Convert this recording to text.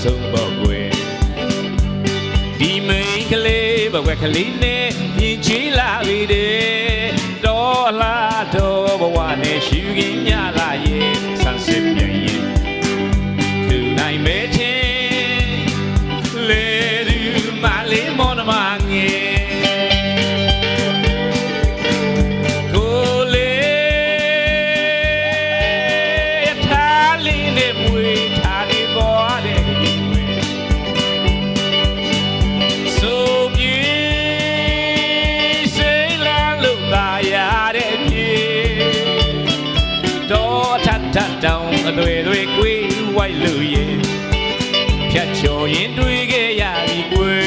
ဆုံးပေါ်ကွယ်ဒီမိန်ကလေးဘဝကလေးနဲ့ရင်ချီလာပြီတဲ့တော်လာတော်ဘဝနဲ့ရှူခင်းညလာရဲ့ဆန်းစစ်ပြန်ရင်သူနိုင်မဲ့ချင်းလေသူမလေးမောင်နှမငယ်တောင်အသွေးတွေကွေးဝိုက်လို့ရဲ့ဖြတ်ချော်ရင်တွေးခဲ့ရပြီကွယ်